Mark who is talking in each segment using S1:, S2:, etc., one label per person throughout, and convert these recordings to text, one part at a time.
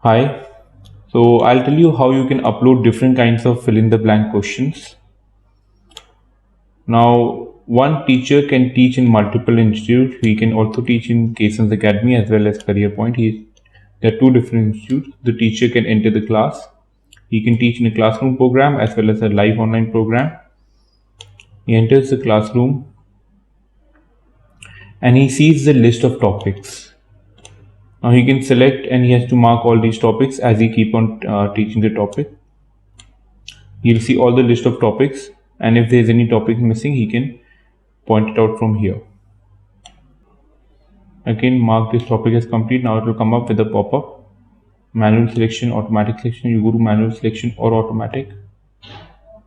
S1: Hi, so I'll tell you how you can upload different kinds of fill in the blank questions. Now, one teacher can teach in multiple institutes. He can also teach in Kason's Academy as well as Career Point. There are two different institutes. The teacher can enter the class. He can teach in a classroom program as well as a live online program. He enters the classroom and he sees the list of topics. Now he can select and he has to mark all these topics as he keep on teaching the topic. He'll see all the list of topics, and if there's any topic missing he can point it out from here. Again, mark this topic as complete. Now it will come up with a pop-up. Manual selection, automatic selection. You go to manual selection or automatic,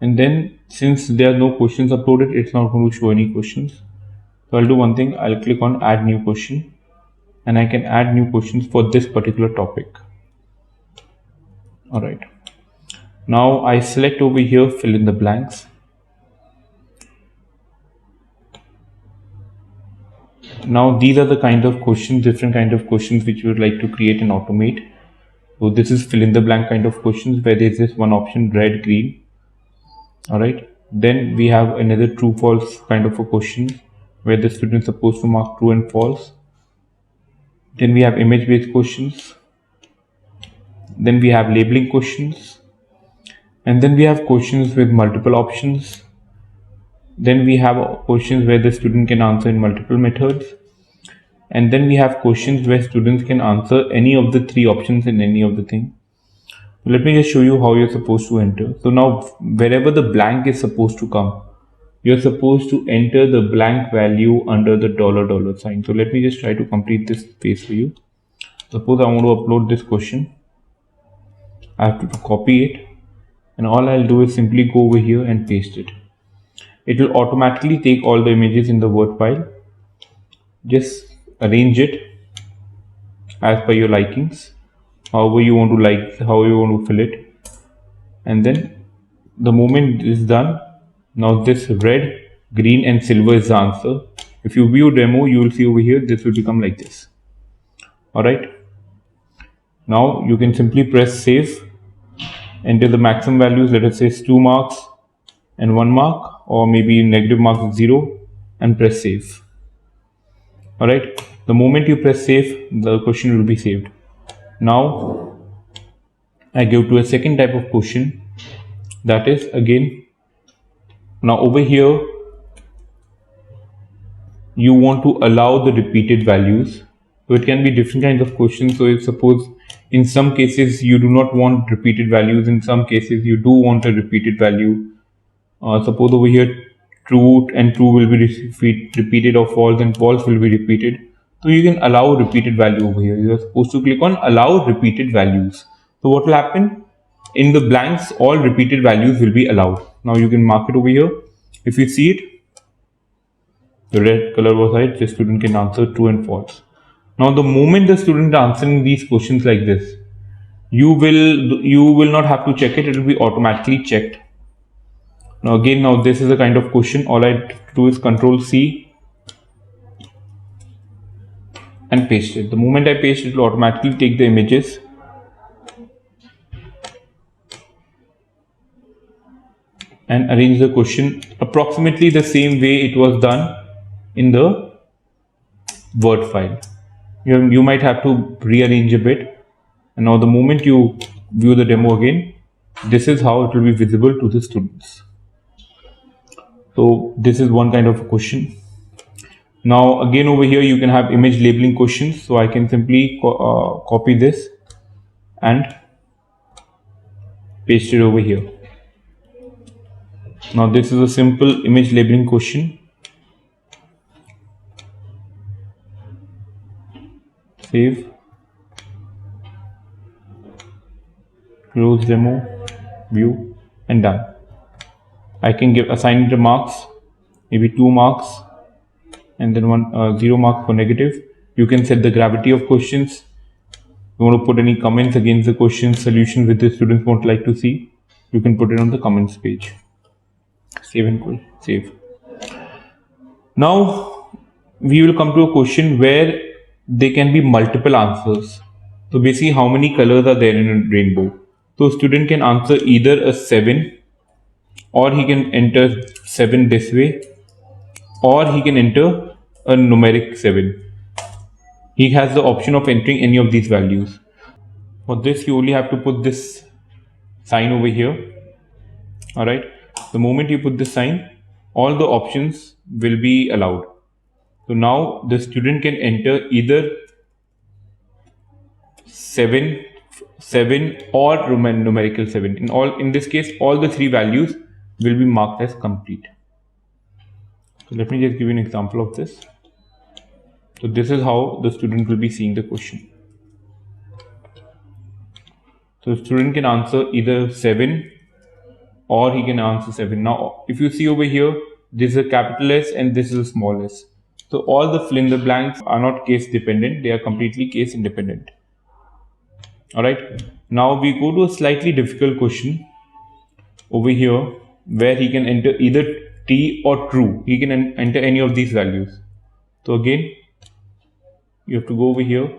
S1: and then since there are no questions uploaded, it's not going to show any questions. So I'll do one thing. I'll click on add new question, and I can add new questions for this particular topic. All right. Now I select over here fill in the blanks. Now these are the kind of questions, different kind of questions which you would like to create and automate. So this is fill in the blank kind of questions where there is this one option red, green. All right. Then we have another true false kind of a question where the student is supposed to mark true and false. Then we have image based questions. Then we have labeling questions. And then we have questions with multiple options. Then we have questions where the student can answer in multiple methods. And then we have questions where students can answer any of the three options in any of the thing. Let me just show you how you're supposed to enter. So now wherever the blank is supposed to come, you're supposed to enter the blank value under the dollar sign. So let me just try to complete this phase for you. Suppose I want to upload this question. I have to copy it, and all I'll do is simply go over here and paste it. It will automatically take all the images in the Word file. Just arrange it as per your likings, however you want to how you want to fill it. And then the moment it is done, now this red, green and silver is the answer. If you view demo, you will see over here, this will become like this. All right. Now you can simply press save, enter the maximum values, let us say 2 marks and 1 mark, or maybe negative mark 0, and press save. All right. The moment you press save, the question will be saved. Now I go to a second type of question, that is again, now over here you want to allow the repeated values. So it can be different kinds of questions. So if suppose in some cases you do not want repeated values, in some cases you do want a repeated value. Suppose over here true and true will be repeated, or false and false will be repeated. So you can allow repeated value over here. You are supposed to click on allow repeated values. So what will happen? In the blanks, all repeated values will be allowed. Now you can mark it over here. If you see it, the red color was right, the student can answer true and false. Now the moment the student answering these questions like this, you will not have to check it, it will be automatically checked. Now again, now this is a kind of question. All I do is Control C and paste it. The moment I paste it, will automatically take the images and arrange the question approximately the same way it was done in the Word file. You might have to rearrange a bit. And now the moment you view the demo again, this is how it will be visible to the students. So this is one kind of a question. Now again over here you can have image labeling questions. So I can simply copy this and paste it over here. Now this is a simple image labeling question. Save, close demo, view, and done. I can assign it the marks, maybe 2 marks, and then 0 mark for negative. You can set the gravity of questions. You want to put any comments against the question solution which the students won't like to see, you can put it on the comments page. Save and save. Now we will come to a question where there can be multiple answers. So basically, how many colors are there in a rainbow? So a student can answer either a 7, or he can enter 7 this way, or he can enter a numeric 7. He has the option of entering any of these values. For this, you only have to put this sign over here. All right. The moment you put this sign, all the options will be allowed. So now the student can enter either 7, 7 or numerical 7. In this case, all the three values will be marked as complete. So let me just give you an example of this. So this is how the student will be seeing the question. So the student can answer either 7 or he can answer 7. Now, if you see over here, this is a capital S and this is a small s. So all the fill in the blanks are not case dependent, they are completely case independent. All right. Now we go to a slightly difficult question over here where he can enter either t or true. He can enter any of these values. So again, you have to go over here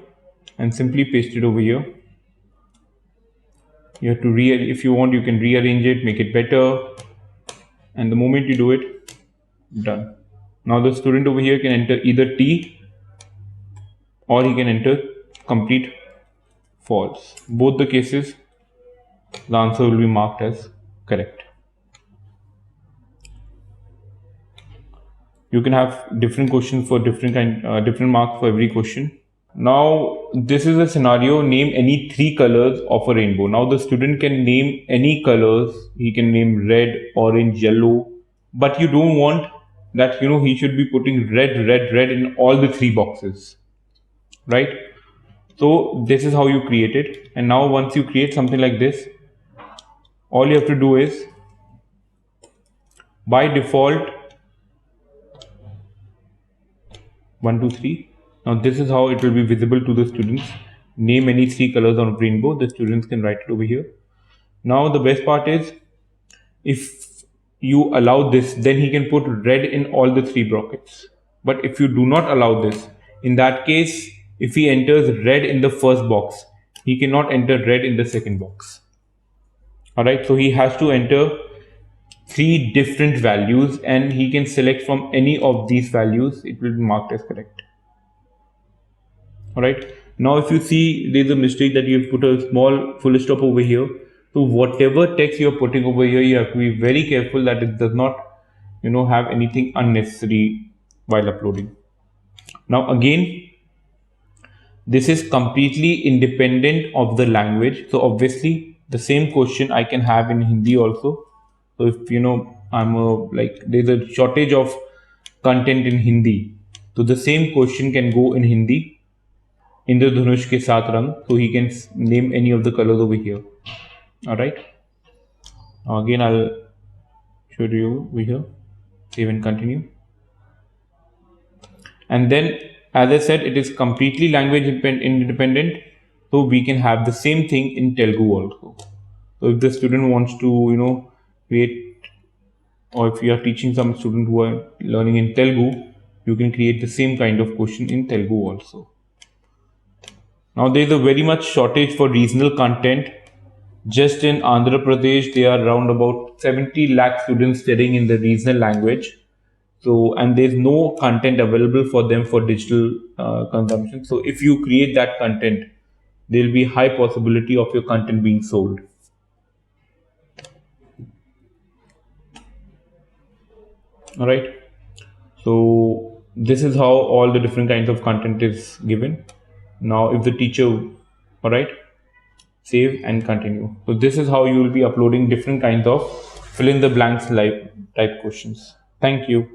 S1: and simply paste it over here. You have to if you want, you can rearrange it, make it better, and the moment you do it, done. Now the student over here can enter either t or he can enter complete false. Both the cases, the answer will be marked as correct. You can have different questions for different marks for every question. Now this is a scenario, name any 3 colors of a rainbow. Now the student can name any colors. He can name red, orange, yellow, but you don't want that, he should be putting red, red, red in all the 3 boxes, right? So this is how you create it. And now once you create something like this, all you have to do is, by default, 1, 2, 3. Now this is how it will be visible to the students. Name any 3 colors on a rainbow. The students can write it over here. Now the best part is, if you allow this, then he can put red in all the 3 brackets. But if you do not allow this, in that case, if he enters red in the first box, he cannot enter red in the second box. All right, so he has to enter 3 different values and he can select from any of these values. It will be marked as correct. All right. Now, if you see there's a mistake that you've put a small full stop over here. So whatever text you're putting over here, you have to be very careful that it does not, have anything unnecessary while uploading. Now, again, this is completely independent of the language. So obviously the same question I can have in Hindi also. So if there's a shortage of content in Hindi, so the same question can go in Hindi. Indradhanush ke saath rang, so he can name any of the colors over here. All right. Now again, I'll show you over here. Save and continue. And then, as I said, it is completely language independent. So we can have the same thing in Telugu also. So if the student wants to, create, or if you are teaching some student who are learning in Telugu, you can create the same kind of question in Telugu also. Now there is a very much shortage for regional content. Just in Andhra Pradesh, there are around about 70 lakh students studying in the regional language. So, and there's no content available for them for digital consumption. So if you create that content, there will be high possibility of your content being sold. All right. So this is how all the different kinds of content is given. Now, if the teacher, all right, save and continue. So this is how you will be uploading different kinds of fill in the blanks type questions. Thank you.